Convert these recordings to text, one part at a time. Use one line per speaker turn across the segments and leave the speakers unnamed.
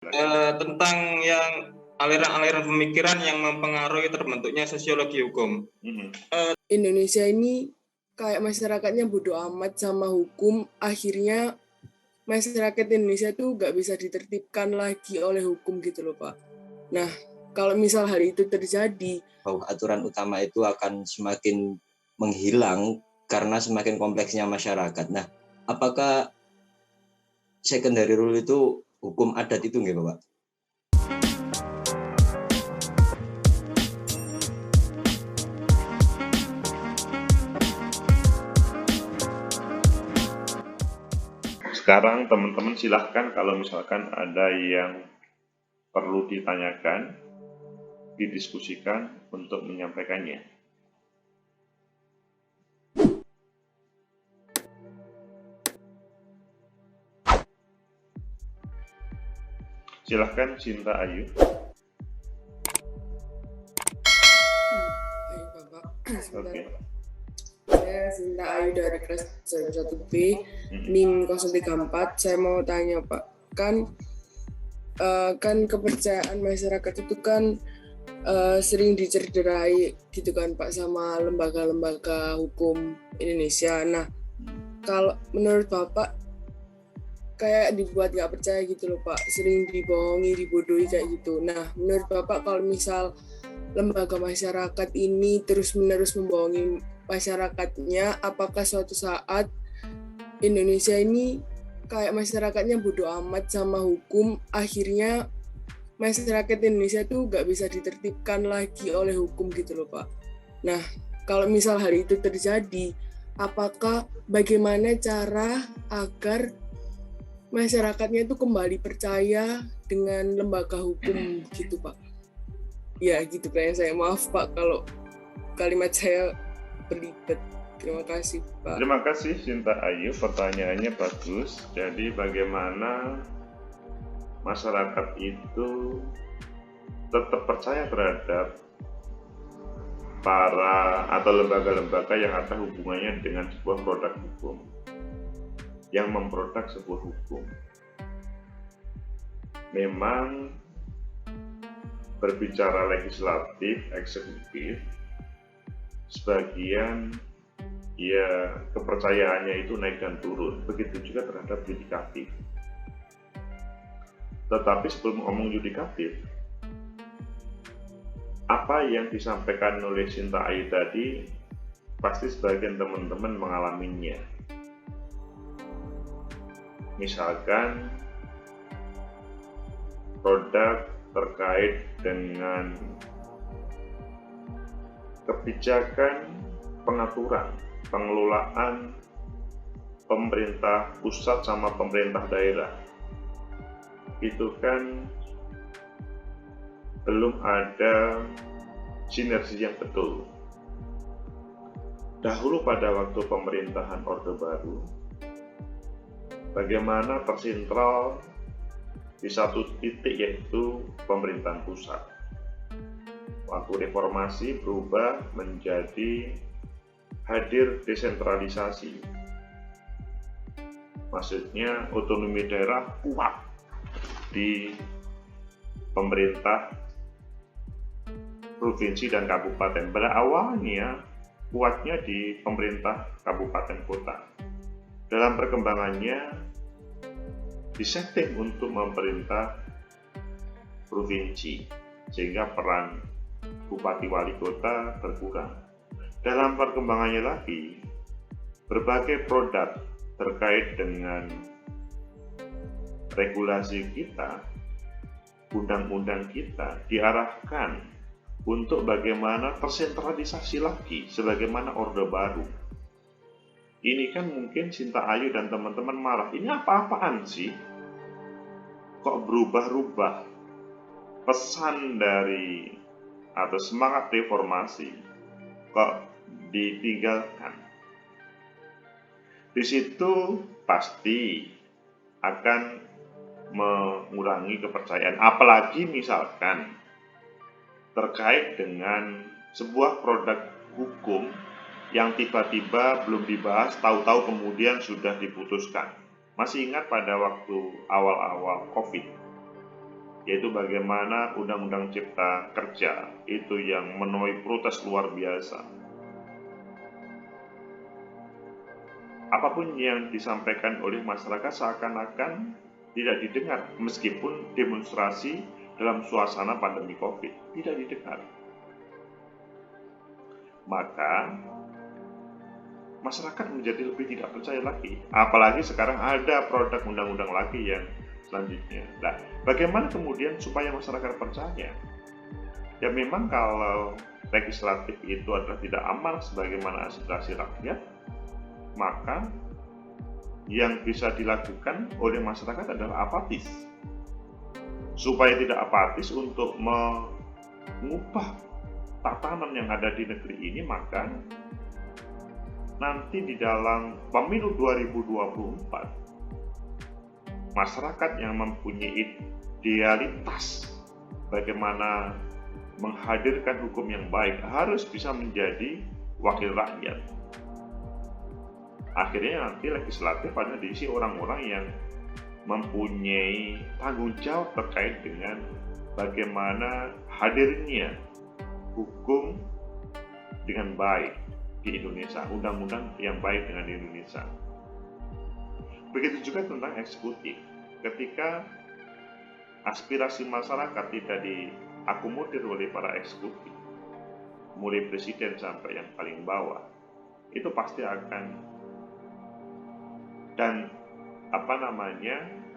Tentang yang aliran-aliran pemikiran yang mempengaruhi terbentuknya sosiologi hukum.
Indonesia ini kayak masyarakatnya bodo amat sama hukum, akhirnya masyarakat Indonesia tuh gak bisa ditertibkan lagi oleh hukum gitu loh Pak. Nah, kalau misal hal itu terjadi,
bahwa aturan utama itu akan semakin menghilang karena semakin kompleksnya masyarakat. Nah, apakah secondary rule itu hukum adat itu nggak Bapak?
Sekarang teman-teman silahkan kalau misalkan ada yang perlu ditanyakan, didiskusikan untuk menyampaikannya. Silahkan Cinta Ayu.
Baik Bapak,
Oke.
Saya Cinta Ayu dari kelas 1B, NIM 034. Saya mau tanya Pak, kan kepercayaan masyarakat itu kan sering dicederai gitu kan Pak sama lembaga-lembaga hukum Indonesia. Nah, kalau menurut Bapak kayak dibuat nggak percaya gitu loh Pak, sering dibohongi, dibodohi kayak gitu. Nah, menurut Bapak kalau misal lembaga masyarakat ini terus-menerus membohongi masyarakatnya, apakah suatu saat Indonesia ini kayak masyarakatnya bodo amat sama hukum, akhirnya masyarakat Indonesia tuh gak bisa ditertibkan lagi oleh hukum gitu loh Pak. Nah, kalau misal hal itu terjadi, bagaimana cara agar masyarakatnya itu kembali percaya dengan lembaga hukum gitu Pak? Ya gitu kayaknya saya, maaf Pak kalau kalimat saya berlibat. Terima kasih Pak.
Terima kasih Cinta Ayu, pertanyaannya bagus. Jadi bagaimana masyarakat itu tetap percaya terhadap para atau lembaga-lembaga yang ada hubungannya dengan sebuah produk hukum, yang memproduk sebuah hukum. Memang berbicara legislatif, eksekutif, sebagian ya kepercayaannya itu naik dan turun. Begitu juga terhadap yudikatif. Tetapi sebelum ngomong yudikatif, apa yang disampaikan oleh Cinta Ayu tadi pasti sebagian teman-teman mengalaminya. Misalkan produk terkait dengan kebijakan pengaturan, pengelolaan pemerintah pusat sama pemerintah daerah. Itu kan belum ada sinergi yang betul. Dahulu pada waktu pemerintahan Orde Baru, bagaimana tersentral di satu titik, yaitu pemerintahan pusat. Waktu reformasi berubah menjadi hadir desentralisasi. Maksudnya otonomi daerah kuat di pemerintah provinsi dan kabupaten. Pada awalnya kuatnya di pemerintah kabupaten kota. Dalam perkembangannya disetting untuk memerintah provinsi, sehingga peran bupati wali kota berkurang. Dalam perkembangannya lagi, berbagai produk terkait dengan regulasi kita, undang-undang kita diarahkan untuk bagaimana tersentralisasi lagi sebagaimana Orde Baru. Ini kan mungkin Cinta Ayu dan teman-teman marah, ini apa-apaan sih? Kok berubah-ubah pesan dari atau semangat reformasi kok ditinggalkan? Di situ pasti akan mengurangi kepercayaan, apalagi misalkan terkait dengan sebuah produk hukum yang tiba-tiba belum dibahas, tahu-tahu kemudian sudah diputuskan. Masih ingat pada waktu awal-awal COVID, yaitu bagaimana Undang-Undang Cipta Kerja itu yang menuai protes luar biasa. Apapun yang disampaikan oleh masyarakat seakan-akan tidak didengar, meskipun demonstrasi dalam suasana pandemi COVID tidak didengar. Maka masyarakat menjadi lebih tidak percaya lagi. Apalagi sekarang ada produk undang-undang lagi yang selanjutnya. Nah, bagaimana kemudian supaya masyarakat percaya? Ya memang kalau legislatif itu adalah tidak aman sebagaimana aspirasi rakyat, maka yang bisa dilakukan oleh masyarakat adalah apatis. Supaya tidak apatis untuk mengubah tatanan yang ada di negeri ini, maka nanti di dalam pemilu 2024 masyarakat yang mempunyai idealitas bagaimana menghadirkan hukum yang baik harus bisa menjadi wakil rakyat. Akhirnya nanti legislatif adalah diisi orang-orang yang mempunyai tanggung jawab terkait dengan bagaimana hadirnya hukum dengan baik di Indonesia, undang-undang yang baik dengan di Indonesia. Begitu juga tentang eksekutif. Ketika aspirasi masyarakat tidak diakomodir oleh para eksekutif, mulai presiden sampai yang paling bawah, itu pasti akan, dan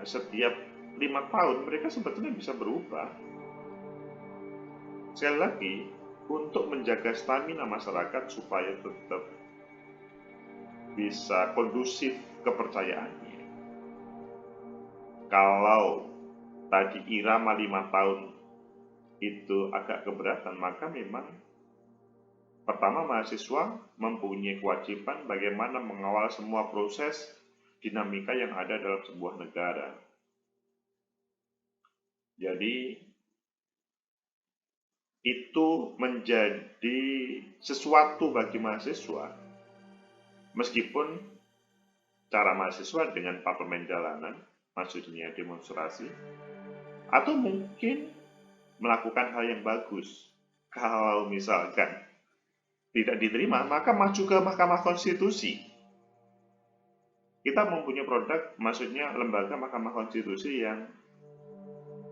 setiap 5 tahun mereka sebetulnya bisa berubah. Sekali lagi, untuk menjaga stamina masyarakat supaya tetap bisa kondusif kepercayaannya. Kalau tadi irama 5 tahun itu agak keberatan, maka memang pertama mahasiswa mempunyai kewajiban bagaimana mengawal semua proses dinamika yang ada dalam sebuah negara. Jadi itu menjadi sesuatu bagi mahasiswa, meskipun cara mahasiswa dengan parlemen jalanan, maksudnya demonstrasi, atau mungkin melakukan hal yang bagus. Kalau misalkan tidak diterima, maka maju ke Mahkamah Konstitusi. Kita mempunyai produk, maksudnya lembaga Mahkamah Konstitusi yang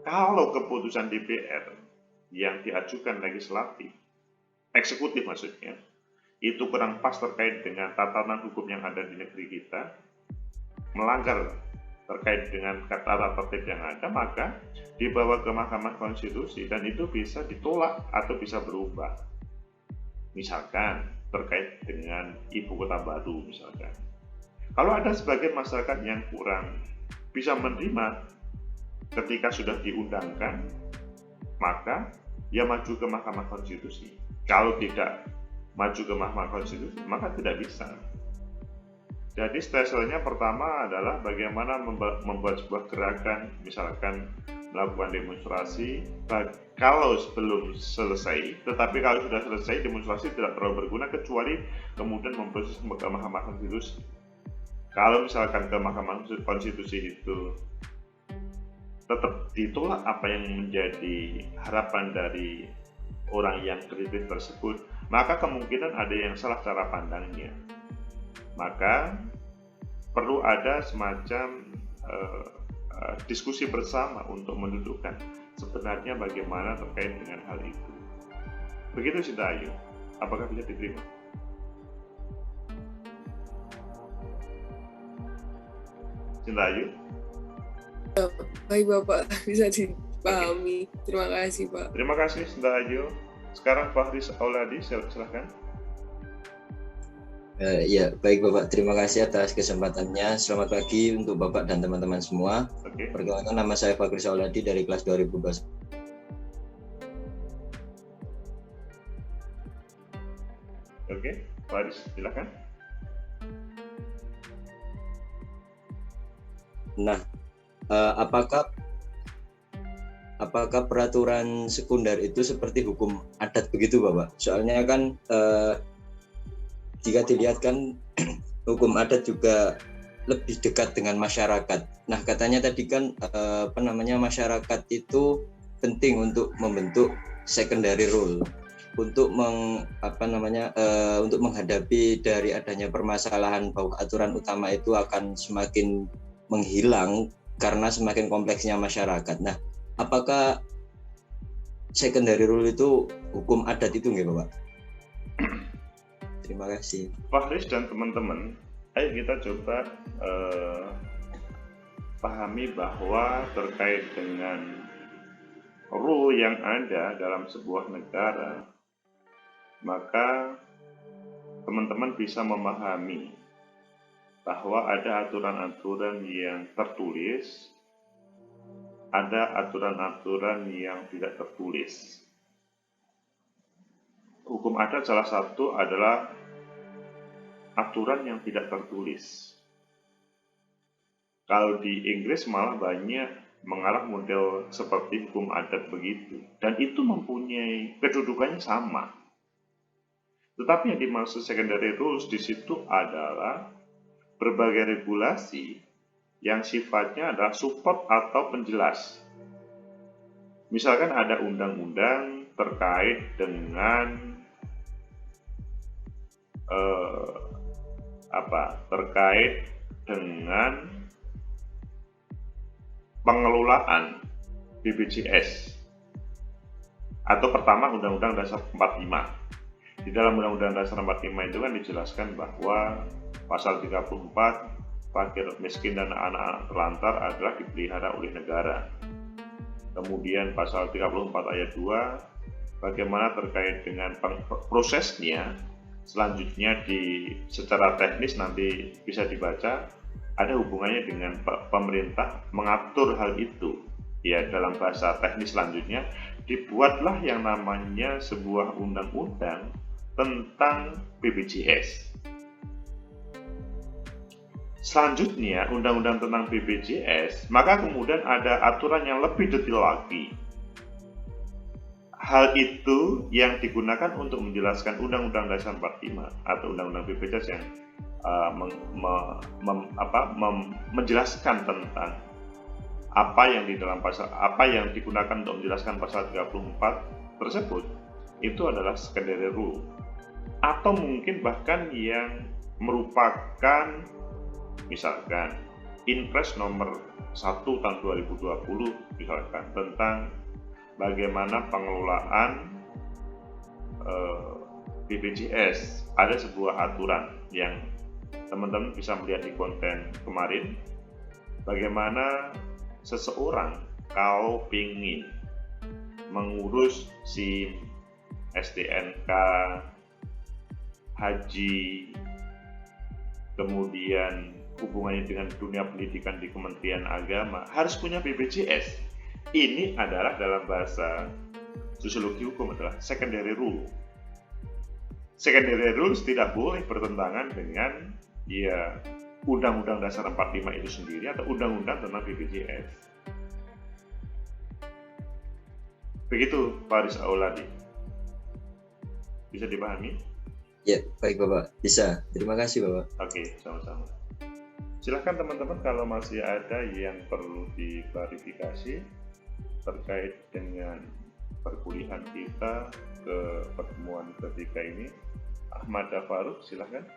kalau keputusan DPR yang diajukan legislatif, eksekutif maksudnya, itu kurang pas terkait dengan tatanan hukum yang ada di negeri kita, melanggar terkait dengan tata tertib yang ada, maka dibawa ke Mahkamah Konstitusi dan itu bisa ditolak atau bisa berubah. Misalkan terkait dengan ibu kota baru misalkan. Kalau ada sebagian masyarakat yang kurang bisa menerima ketika sudah diundangkan, maka ya maju ke Mahkamah Konstitusi. Kalau tidak maju ke Mahkamah Konstitusi, maka tidak bisa. Jadi stasiunnya pertama adalah bagaimana membuat sebuah gerakan, misalkan melakukan demonstrasi, kalau sebelum selesai, tetapi kalau sudah selesai demonstrasi tidak terlalu berguna kecuali kemudian memproses ke Mahkamah Konstitusi. Kalau misalkan ke Mahkamah Konstitusi itu tetap ditolak apa yang menjadi harapan dari orang yang kritis tersebut, maka kemungkinan ada yang salah cara pandangnya. Maka perlu ada semacam diskusi bersama untuk mendudukkan sebenarnya bagaimana terkait dengan hal itu. Begitu Sinta Ayu, apakah bisa diterima? Sinta Ayu?
Baik Bapak, bisa dipahami. Terima kasih Pak.
Terima kasih Sinta Ayu. Sekarang Fahri Auladi, silakan.
Ya, baik Bapak. Terima kasih atas kesempatannya. Selamat pagi untuk Bapak dan teman-teman semua. Perkenalkan, nama saya Fahri Auladi dari kelas 2012.
Oke, Fahri, silakan.
Nah, apakah peraturan sekunder itu seperti hukum adat begitu Bapak? Soalnya kan jika dilihat kan hukum adat juga lebih dekat dengan masyarakat. Nah, katanya tadi kan masyarakat itu penting untuk membentuk secondary rule untuk untuk menghadapi dari adanya permasalahan bahwa aturan utama itu akan semakin menghilang karena semakin kompleksnya masyarakat. Nah, apakah secondary rule itu hukum adat itu nggak, Bapak? Terima kasih.
Pak Haris dan teman-teman, ayo kita coba pahami bahwa terkait dengan rule yang ada dalam sebuah negara, maka teman-teman bisa memahami bahwa ada aturan-aturan yang tertulis, ada aturan-aturan yang tidak tertulis. Hukum adat salah satu adalah aturan yang tidak tertulis. Kalau di Inggris malah banyak mengarah model seperti hukum adat begitu. Dan itu mempunyai kedudukannya sama. Tetapi yang dimaksud secondary rules di situ adalah berbagai regulasi yang sifatnya adalah support atau penjelas. Misalkan ada undang-undang terkait dengan pengelolaan BPJS, atau pertama Undang-Undang Dasar 45. Di dalam Undang-Undang Dasar 45 itu kan dijelaskan bahwa pasal 34, fakir, miskin, dan anak-anak terlantar adalah dipelihara oleh negara. Kemudian pasal 34 ayat 2, bagaimana terkait dengan prosesnya, selanjutnya secara teknis nanti bisa dibaca, ada hubungannya dengan pemerintah mengatur hal itu. Ya, dalam bahasa teknis selanjutnya, dibuatlah yang namanya sebuah undang-undang tentang BPJS. Selanjutnya, undang-undang tentang BPJS, maka kemudian ada aturan yang lebih detail lagi. Hal itu yang digunakan untuk menjelaskan Undang-Undang Dasar 45 atau Undang-Undang BPJS yang menjelaskan tentang apa yang di dalam pasal, apa yang digunakan untuk menjelaskan pasal 34 tersebut, itu adalah secondary rule. Atau mungkin bahkan yang merupakan misalkan Inpres nomor 1 tahun 2020 misalkan tentang bagaimana pengelolaan BPJS. Ada sebuah aturan yang teman-teman bisa melihat di konten kemarin, bagaimana seseorang kalau ingin mengurus SIM, STNK, haji, kemudian hubungannya dengan dunia pendidikan di Kementerian Agama, harus punya BPJS. Ini adalah dalam bahasa sosiologi hukum adalah secondary rule. Secondary rules tidak boleh bertentangan dengan Undang-Undang Dasar 45 itu sendiri atau Undang-Undang tentang BPJS. Begitu Pak Haris Auladi. Bisa dipahami?
Ya, baik Bapak. Bisa. Terima kasih Bapak.
Oke, sama-sama. Silakan teman-teman kalau masih ada yang perlu diklarifikasi terkait dengan perkuliahan kita ke pertemuan ketiga ini. Ahmad Farouk, silakan.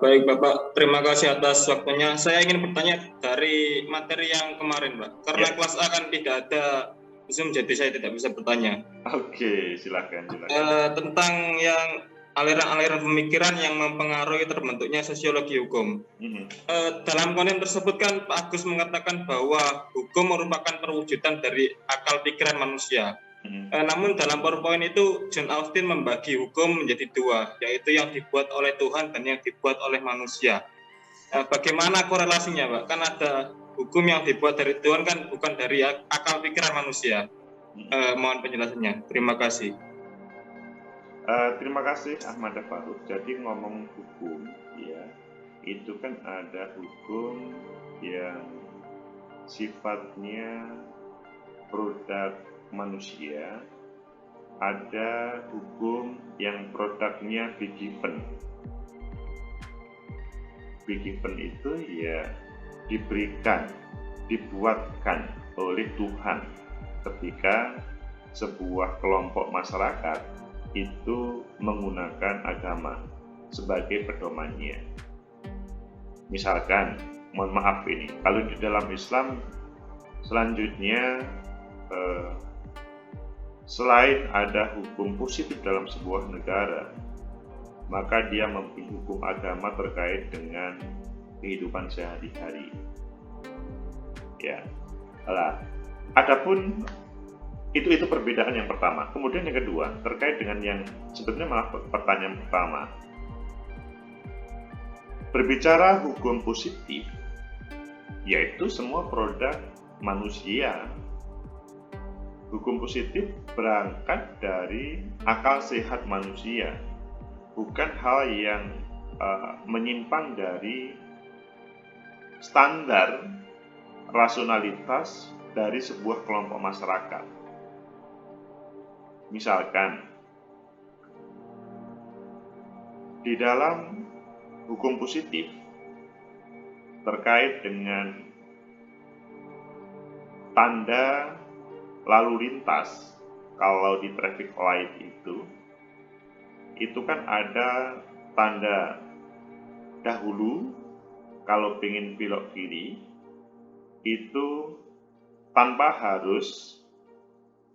Baik Bapak, terima kasih atas waktunya. Saya ingin bertanya dari materi yang kemarin Pak. Karena kelas A kan tidak ada Zoom, jadi saya tidak bisa bertanya.
Oke, silakan.
Tentang yang aliran-aliran pemikiran yang mempengaruhi terbentuknya sosiologi hukum. Dalam konten tersebut kan Pak Agus mengatakan bahwa hukum merupakan perwujudan dari akal pikiran manusia. Namun dalam PowerPoint itu John Austin membagi hukum menjadi dua, yaitu yang dibuat oleh Tuhan dan yang dibuat oleh manusia. Bagaimana korelasinya Pak? Kan ada hukum yang dibuat dari Tuhan kan bukan dari akal pikiran manusia. Mohon penjelasannya. Terima kasih.
Terima kasih Ahmad Farouk. Jadi ngomong hukum, ya, itu kan ada hukum yang sifatnya produk manusia, ada hukum yang produknya be given. Be given itu ya diberikan, dibuatkan oleh Tuhan ketika sebuah kelompok masyarakat itu menggunakan agama sebagai pedomannya. Misalkan, mohon maaf ini, kalau di dalam Islam selanjutnya selain ada hukum positif dalam sebuah negara, maka dia mempunyai hukum agama terkait dengan kehidupan sehari-hari. Ya, adapun itu perbedaan yang pertama. Kemudian yang kedua terkait dengan yang sebetulnya malah pertanyaan pertama. Berbicara hukum positif, yaitu semua produk manusia. Hukum positif berangkat dari akal sehat manusia, bukan hal yang menyimpang dari standar rasionalitas dari sebuah kelompok masyarakat. Misalkan, di dalam hukum positif terkait dengan tanda lalu lintas, kalau di traffic light itu kan ada tanda dahulu, kalau ingin belok kiri itu tanpa harus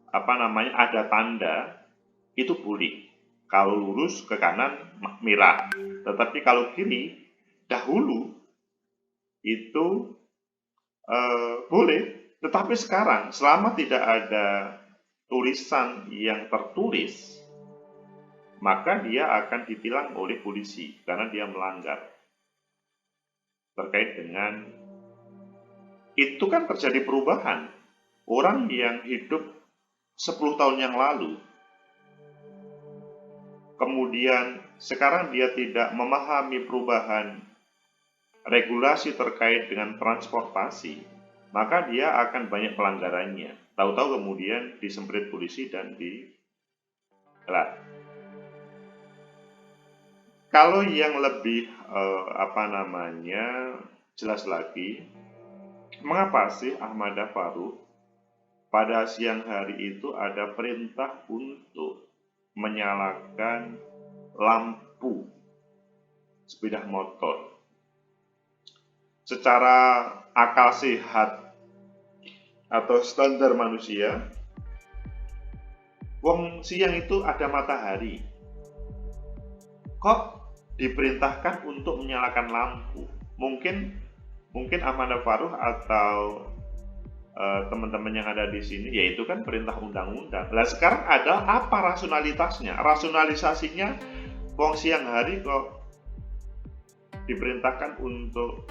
ada tanda, itu boleh. Kalau lurus ke kanan merah, tetapi kalau kiri dahulu itu boleh. Tetapi sekarang selama tidak ada tulisan yang tertulis, maka dia akan ditilang oleh polisi karena dia melanggar. Terkait dengan itu kan terjadi perubahan. Orang yang hidup 10 tahun yang lalu, kemudian sekarang dia tidak memahami perubahan regulasi terkait dengan transportasi, maka dia akan banyak pelanggarannya. Tahu-tahu kemudian disemprit polisi dan digelar. Kalau yang lebih jelas lagi, mengapa sih Ahmada Faruk pada siang hari itu ada perintah untuk menyalakan lampu sepeda motor? Secara akal sehat atau standar manusia, wong siang itu ada matahari, kok diperintahkan untuk menyalakan lampu? Mungkin Ahmada Faruk atau teman-teman yang ada di sini, yaitu kan perintah undang-undang. Lah sekarang ada apa rasionalitasnya? Rasionalisasinya, wong siang hari kok diperintahkan untuk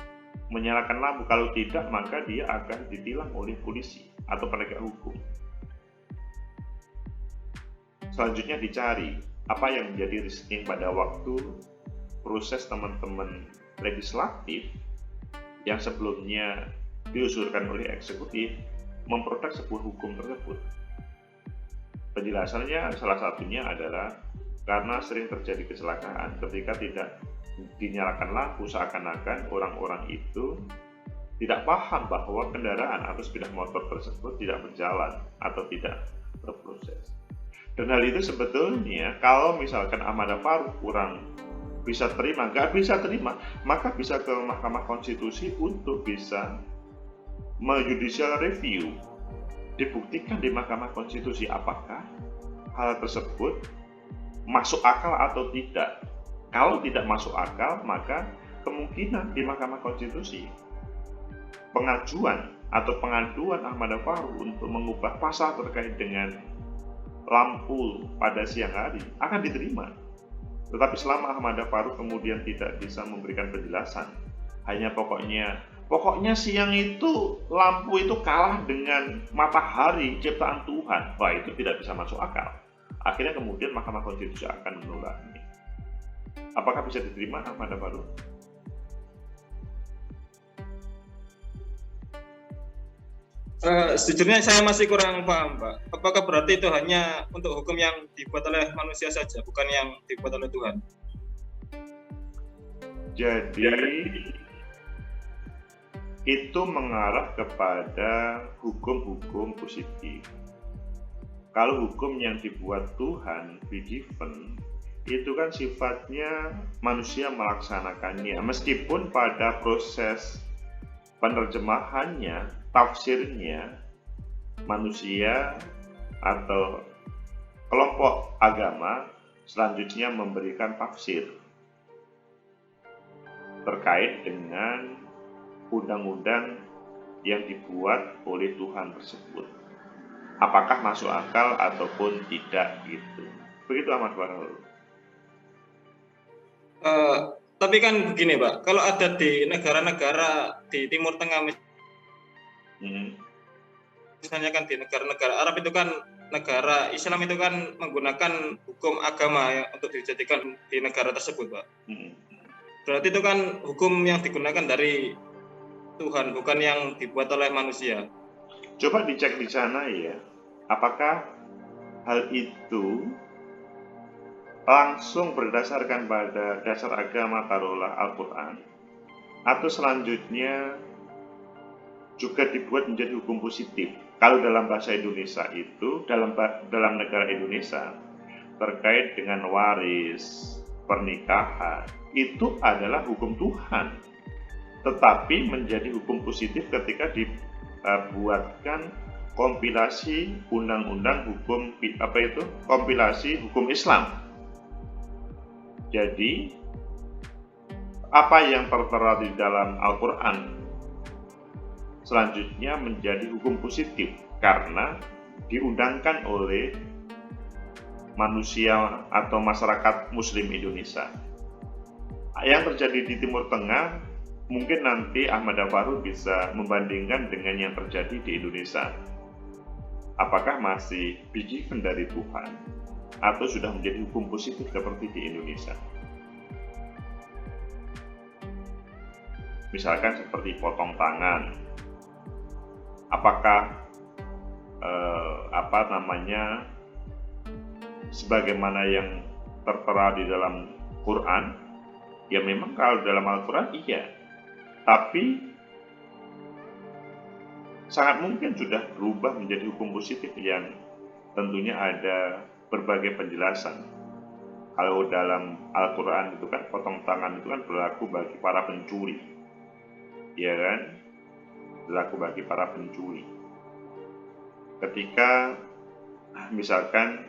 menyalakan lampu, kalau tidak maka dia akan ditilang oleh polisi atau penegak hukum. Selanjutnya dicari apa yang menjadi reasoning pada waktu proses teman-teman legislatif yang sebelumnya diusulkan oleh eksekutif memprotek sebuah hukum tersebut. Penjelasannya salah satunya adalah karena sering terjadi kecelakaan ketika tidak dinyalakan lampu, seakan-akan orang-orang itu tidak paham bahwa kendaraan atau sepeda motor tersebut tidak berjalan atau tidak berproses. Dan hal itu sebetulnya kalau misalkan Ahmada Faruk kurang bisa terima, nggak bisa terima, maka bisa ke Mahkamah Konstitusi untuk bisa judicial review. Dibuktikan di Mahkamah Konstitusi apakah hal tersebut masuk akal atau tidak. Kalau tidak masuk akal, maka kemungkinan di Mahkamah Konstitusi pengajuan atau pengaduan Ahmada Faruk untuk mengubah pasal terkait dengan lampu pada siang hari akan diterima. Tetapi selama Ahmada Faruk kemudian tidak bisa memberikan penjelasan, hanya pokoknya siang itu lampu itu kalah dengan matahari ciptaan Tuhan, wah itu tidak bisa masuk akal. Akhirnya kemudian Mahkamah Konstitusi akan menolaknya. Apakah bisa diterima Ahmada Faruk?
Sejujurnya saya masih kurang paham, Pak. Apakah berarti itu hanya untuk hukum yang dibuat oleh manusia saja, bukan yang dibuat oleh Tuhan?
Jadi itu mengarah kepada hukum-hukum positif. Kalau hukum yang dibuat Tuhan, be given, itu kan sifatnya manusia melaksanakannya. Meskipun pada proses penerjemahannya, tafsirnya, manusia atau kelompok agama selanjutnya memberikan tafsir terkait dengan undang-undang yang dibuat oleh Tuhan tersebut. Apakah masuk akal ataupun tidak gitu. Begitu Ahmad Farul.
Tapi kan begini Pak, kalau ada di negara-negara di Timur Tengah misalnya kan di negara-negara Arab itu kan negara Islam itu kan menggunakan hukum agama ya, untuk dijadikan di negara tersebut Pak. Berarti itu kan hukum yang digunakan dari Tuhan, bukan yang dibuat oleh manusia.
Coba dicek di sana ya, apakah hal itu langsung berdasarkan pada dasar agama taruhlah Al-Quran, atau selanjutnya juga dibuat menjadi hukum positif. Kalau dalam bahasa Indonesia itu, dalam negara Indonesia, terkait dengan waris, pernikahan, itu adalah hukum Tuhan. Tetapi menjadi hukum positif ketika dibuatkan kompilasi undang-undang hukum kompilasi hukum Islam. Jadi apa yang tertera di dalam Al-Quran selanjutnya menjadi hukum positif karena diundangkan oleh manusia atau masyarakat Muslim Indonesia. Yang terjadi di Timur Tengah mungkin nanti Ahmad Farul bisa membandingkan dengan yang terjadi di Indonesia. Apakah masih be given dari Tuhan atau sudah menjadi hukum positif seperti di Indonesia? Misalkan seperti potong tangan. Apakah sebagaimana yang tertera di dalam Quran? Ya memang kalau dalam Al-Quran iya. Tapi sangat mungkin sudah berubah menjadi hukum positif yang tentunya ada berbagai penjelasan. Kalau dalam Al-Quran itu kan potong tangan itu kan berlaku bagi para pencuri, ya kan? Berlaku bagi para pencuri. Ketika misalkan,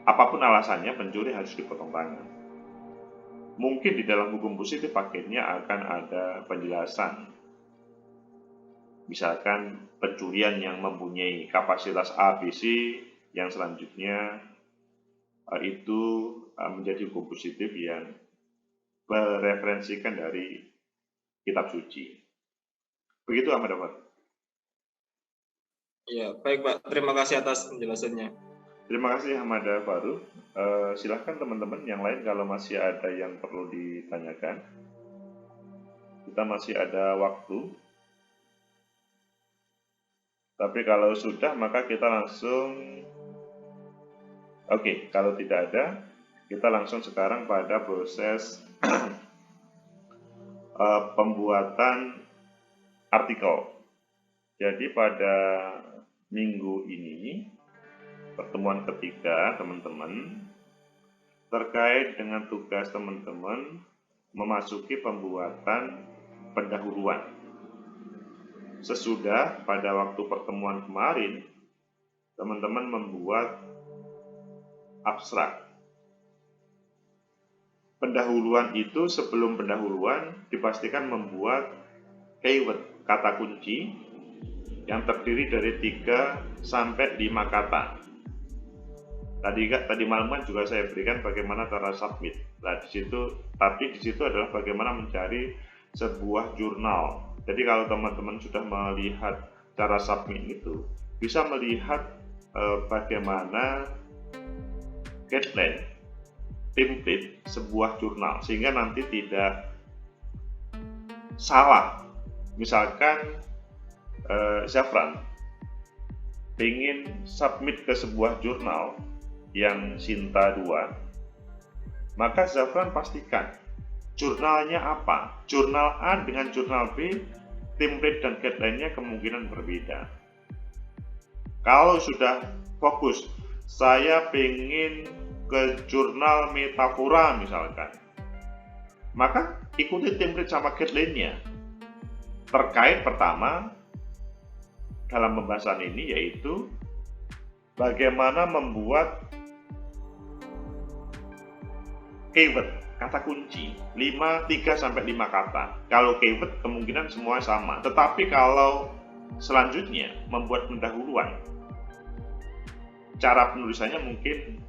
apapun alasannya pencuri harus dipotong tangan. Mungkin di dalam hukum positif akhirnya akan ada penjelasan. Misalkan pencurian yang mempunyai kapasitas ABC yang selanjutnya itu menjadi hukum positif yang mereferensikan dari kitab suci. Begitu Ahmad Farul.
Ya, baik Pak. Terima kasih atas penjelasannya.
Terima kasih Ahmad Farul. Silahkan teman-teman yang lain kalau masih ada yang perlu ditanyakan. Kita masih ada waktu. Tapi kalau sudah maka kita langsung kalau tidak ada, kita langsung sekarang pada proses pembuatan artikel. Jadi pada minggu ini, pertemuan ketiga teman-teman, terkait dengan tugas teman-teman memasuki pembuatan pendahuluan. Sesudah pada waktu pertemuan kemarin, teman-teman membuat abstrak. Pendahuluan itu sebelum pendahuluan dipastikan membuat keyword, kata kunci yang terdiri dari 3 sampai 5 kata. Tadi malam kan juga saya berikan bagaimana cara submit. Nah, di situ adalah bagaimana mencari sebuah jurnal. Jadi kalau teman-teman sudah melihat cara submit itu, bisa melihat bagaimana guideline, template sebuah jurnal, sehingga nanti tidak salah. Misalkan Zafran ingin submit ke sebuah jurnal yang Sinta 2, maka Zafran pastikan jurnalnya apa. Jurnal A dengan jurnal B, template dan guideline-nya kemungkinan berbeda. Kalau sudah fokus, saya pengen ke jurnal metafora misalkan, maka ikuti template sama guideline-nya. Terkait pertama dalam pembahasan ini yaitu bagaimana membuat keyword, kata kunci 3-5 kata. Kalau keyword kemungkinan semua sama, tetapi kalau selanjutnya membuat pendahuluan, cara penulisannya mungkin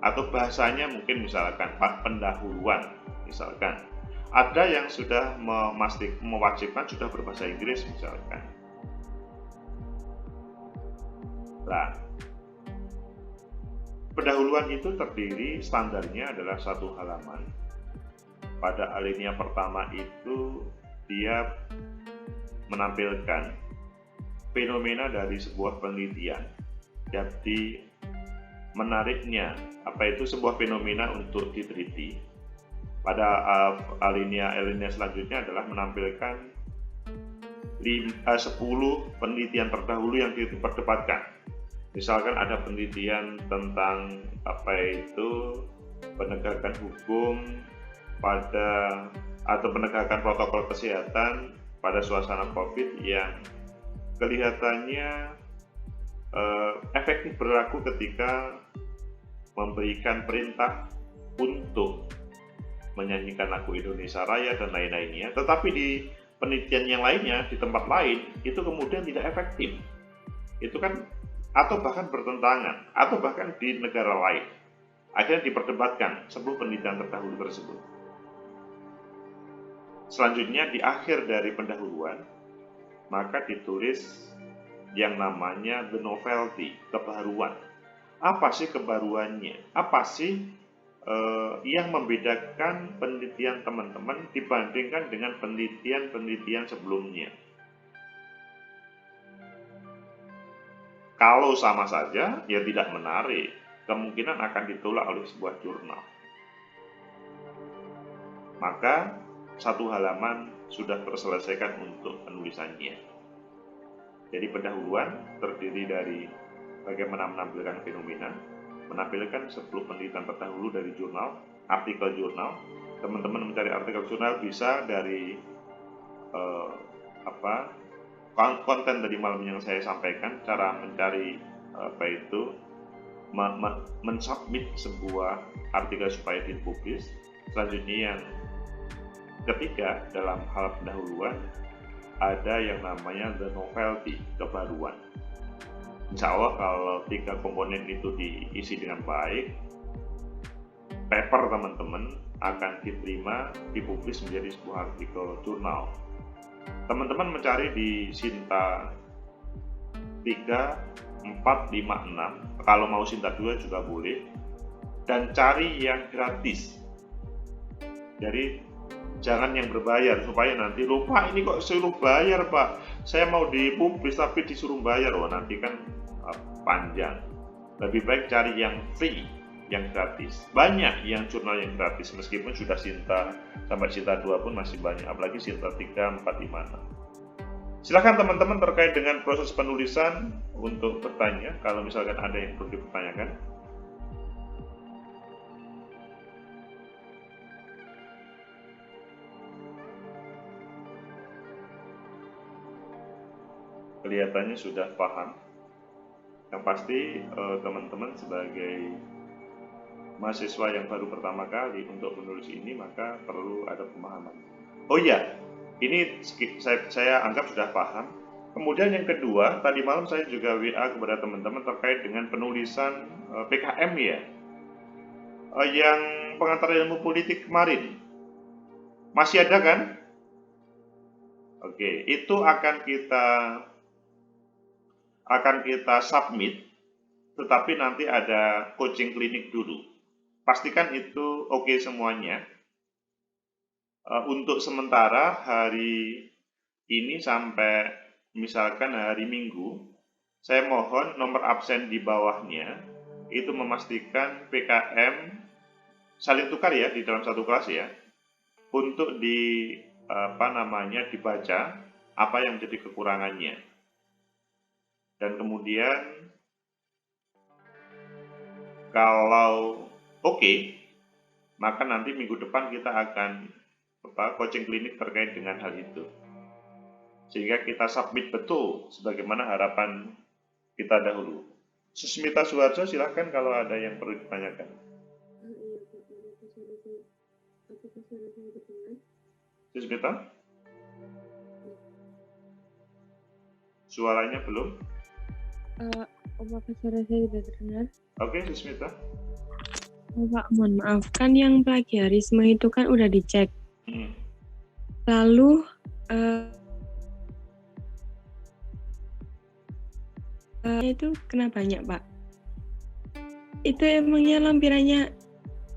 atau bahasanya mungkin misalkan pendahuluan misalkan. Ada yang sudah mewajibkan sudah berbahasa Inggris misalkan. Nah, pendahuluan itu terdiri standarnya adalah 1 halaman. Pada alinea pertama itu dia menampilkan fenomena dari sebuah penelitian. Jadi menariknya apa itu sebuah fenomena untuk diteliti. Pada alinea selanjutnya adalah menampilkan 10 penelitian terdahulu yang diperdebatkan. Misalkan ada penelitian tentang apa itu penegakan hukum atau penegakan protokol kesehatan pada suasana COVID yang kelihatannya efektif berlaku ketika memberikan perintah untuk menyanyikan lagu Indonesia Raya dan lain-lainnya, tetapi di penelitian yang lainnya di tempat lain itu kemudian tidak efektif. Itu kan atau bahkan bertentangan atau bahkan di negara lain. Akhirnya diperdebatkan 10 penelitian terdahulu tersebut. Selanjutnya di akhir dari pendahuluan maka ditulis yang namanya the novelty, kebaruan. Apa sih kebaruannya? Apa sih yang membedakan penelitian teman-teman dibandingkan dengan penelitian-penelitian sebelumnya? Kalau sama saja, ya tidak menarik. Kemungkinan akan ditolak oleh sebuah jurnal. Maka 1 halaman sudah terselesaikan untuk penulisannya. Jadi pendahuluan terdiri dari bagaimana menampilkan fenomena, menampilkan 10 penelitian terdahulu dari jurnal, artikel jurnal. Teman-teman mencari artikel jurnal bisa dari konten tadi malam yang saya sampaikan, cara mencari mensubmit sebuah artikel supaya dipublish. Selanjutnya yang ketiga dalam hal pendahuluan ada yang namanya the novelty, kebaruan. Insya Allah kalau 3 komponen itu diisi dengan baik, paper teman-teman akan diterima, dipublish menjadi sebuah artikel jurnal. Teman-teman mencari di Sinta 3, 4, 5, 6, kalau mau Sinta 2 juga boleh, dan cari yang gratis. Jadi jangan yang berbayar supaya nanti lupa ini kok suruh bayar Pak, saya mau dipublish tapi disuruh bayar, nanti kan panjang. Lebih baik cari yang free, yang gratis. Banyak yang jurnal yang gratis, meskipun sudah Sinta sampai Sinta 2 pun masih banyak, apalagi Sinta 3, 4, 5, 6. Silakan teman-teman terkait dengan proses penulisan untuk bertanya kalau misalkan ada yang perlu dipertanyakan. Kelihatannya sudah paham. Yang pasti teman-teman sebagai mahasiswa yang baru pertama kali untuk menulis ini maka perlu ada pemahaman. Oh iya, ini saya anggap sudah paham. Kemudian yang kedua, tadi malam saya juga WA kepada teman-teman terkait dengan penulisan PKM ya, yang pengantar ilmu politik kemarin. Masih ada kan? Oke, itu akan kita submit, tetapi nanti ada coaching klinik dulu. Pastikan itu oke semuanya. Untuk sementara hari ini sampai misalkan hari Minggu, saya mohon nomor absen di bawahnya itu memastikan PKM saling tukar ya di dalam satu kelas ya. untuk dibaca apa yang menjadi kekurangannya. Dan kemudian kalau oke, maka nanti minggu depan kita akan coaching klinik terkait dengan hal itu. Sehingga kita submit betul sebagaimana harapan kita dahulu. Susmita Suharjo, silahkan kalau ada yang perlu ditanyakan. Susmita? Suaranya belum?
Apakah suara saya sudah terdengar?
Oke, Susmita.
Pak, mohon maaf, kan yang plagiarisme itu kan udah dicek. Lalu itu kena banyak, Pak. Itu emangnya lampirannya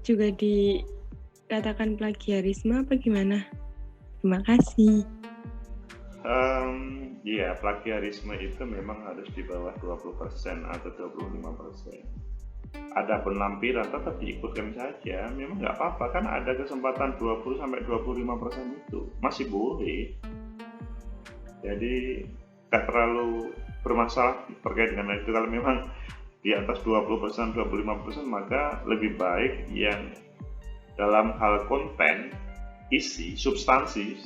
juga dikatakan plagiarisme apa gimana? Terima kasih.
Iya, plagiarisme itu memang harus di bawah 20% atau 25%. Adapun lampiran tetap diikutkan saja, memang nggak apa-apa, kan ada kesempatan 20-25% itu, masih boleh. Jadi nggak terlalu bermasalah terkait dengan itu. Kalau memang di atas 20%, 25%, maka lebih baik yang dalam hal konten, isi, substansi,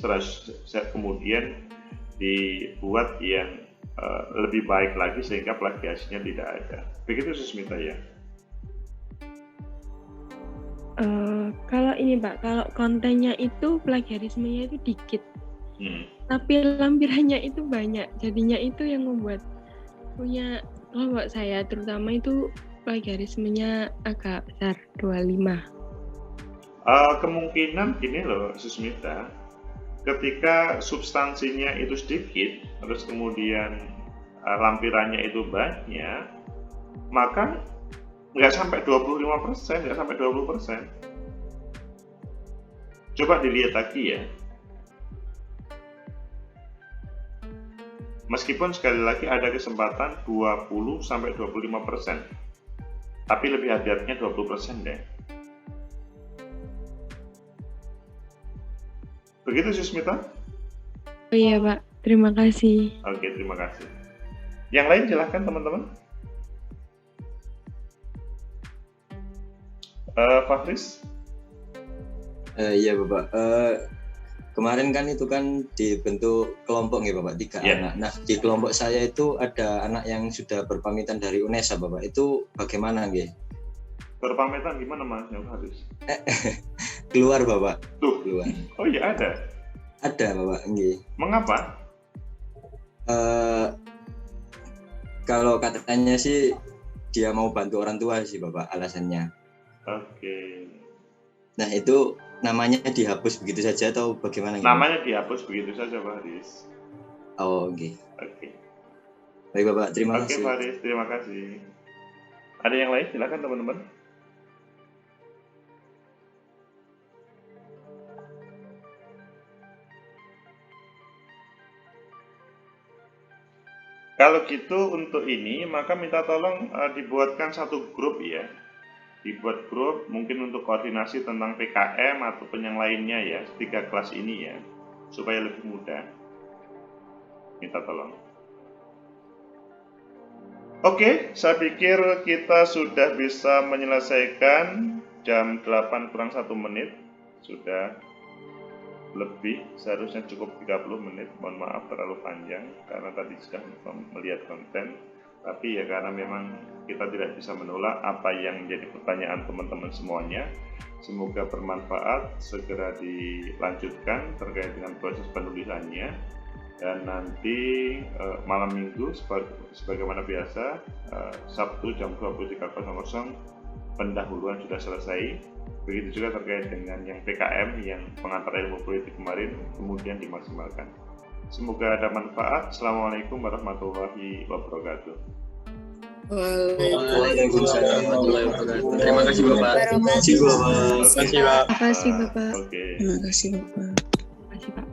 kemudian dibuat yang lebih baik lagi sehingga plagiasinya tidak ada. Begitu Susmita ya?
Kalau ini Pak, kalau kontennya itu plagiarismenya itu dikit, tapi lampirannya itu banyak, jadinya itu yang membuat punya kelompok saya terutama itu plagiarismenya agak besar, 25.
Kemungkinan gini loh Susmita, ketika substansinya itu sedikit, terus kemudian lampirannya itu banyak, maka nggak sampai 25%, nggak sampai 20%. Coba dilihat lagi ya. Meskipun sekali lagi ada kesempatan 20-25%, tapi lebih hati-hatinya 20% deh. Begitu Susmita?
Oh iya Pak, terima kasih.
Oke, terima kasih. Yang lain silahkan teman-teman. Fahris?
Iya Bapak, kemarin kan itu kan dibentuk kelompok nih Bapak, 3 anak. Nah di kelompok saya itu ada anak yang sudah berpamitan dari UNESA Bapak, itu bagaimana nggih?
Berpamitan gimana Mas Fahris?
Keluar Bapak.
Tuh.
Keluar.
Oh iya ada?
Ada Bapak, nggih.
Mengapa?
Kalau katanya sih dia mau bantu orang tua sih Bapak alasannya.
Oke.
Nah itu namanya dihapus begitu saja atau bagaimana?
Namanya dihapus begitu saja Pak Haris.
Oh oke.
Oke.
Baik Bapak, terima kasih.
Oke Pak Haris, terima kasih. Ada yang lain? Silakan teman-teman. Kalau gitu untuk ini maka minta tolong dibuatkan satu grup ya. Dibuat grup mungkin untuk koordinasi tentang PKM ataupun yang lainnya ya, 3 kelas ini ya, supaya lebih mudah. Minta tolong. Oke, saya pikir kita sudah bisa menyelesaikan jam 8 kurang 1 menit. Sudah lebih, seharusnya cukup 30 menit. Mohon maaf terlalu panjang karena tadi sudah melihat konten. Tapi ya karena memang kita tidak bisa menolak apa yang menjadi pertanyaan teman-teman semuanya. Semoga bermanfaat, segera dilanjutkan terkait dengan proses penulisannya. Dan nanti malam minggu sebagaimana biasa, Sabtu jam 23.00 pendahuluan sudah selesai. Begitu juga terkait dengan yang PKM, yang pengantar ilmu politik kemarin, kemudian dimaksimalkan. Semoga ada manfaat. Assalamualaikum warahmatullahi wabarakatuh.
Waalaikumsalam warahmatullahi wabarakatuh.
Terima kasih Bapak.
Terima kasih Bapak.
Terima kasih Bapak.
Oke.
Terima kasih Bapak.
Terima kasih Pak.